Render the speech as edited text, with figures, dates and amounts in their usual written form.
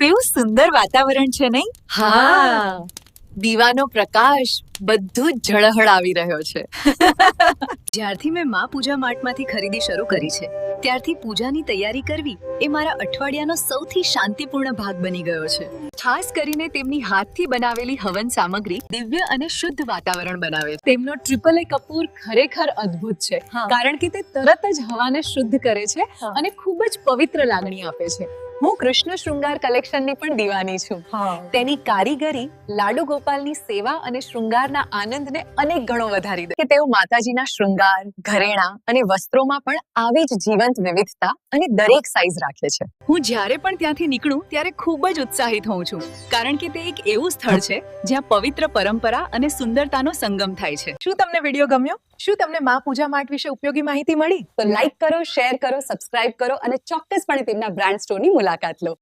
કેવું સુંદર વાતાવરણ છે નહીં? હા, દીવાનો પ્રકાશ બધું જ ઝળહળાવી રહ્યો છે. જ્યારથી મેં માં પૂજા માર્ટમાંથી ખરીદી શરૂ કરી છે ત્યારથી પૂજાની તૈયારી કરવી એ મારા અઠવાડિયાનો સૌથી શાંતિપૂર્ણ ભાગ બની ગયો છે. ખાસ કરીને તેમની હાથથી બનાવેલી હવન સામગ્રી દિવ્ય અને શુદ્ધ વાતાવરણ બનાવે છે. તેમનો ટ્રિપલ એ કપૂર ખરેખર અદ્ભુત છે, કારણ કે તે તરત જ હવાને શુદ્ધ કરે છે અને ખૂબ જ પવિત્ર લાગણી આપે છે. હું કૃષ્ણ શૃંગાર કલેક્શનની પણ દીવાની છું. તેની કારીગરી લાડુ ગોપાલની સેવા અને શૃંગારના આનંદને અનેક ગણો વધારી દે કે તેઓ માતાજીના શૃંગાર, ઘરેણા અને વસ્ત્રોમાં પણ આવી જ જીવંત વિવિધતા અને દરેક સાઈઝ રાખે છે. હું જ્યારે પણ ત્યાંથી નીકળું ત્યારે ખૂબ જ ઉત્સાહિત હોઉં છું, કારણ કે તે એક એવું સ્થળ છે જ્યાં પવિત્ર પરંપરા અને સુંદરતાનો સંગમ થાય છે. શું તમને વિડીયો ગમ્યો? શું તમને માં પૂજા માર્ટ વિશે ઉપયોગી માહિતી મળી? તો લાઈક કરો, શેર કરો, સબસ્ક્રાઇબ કરો અને ચોક્કસપણે તેમના બ્રાન્ડ સ્ટોરની મુલાકાત લો.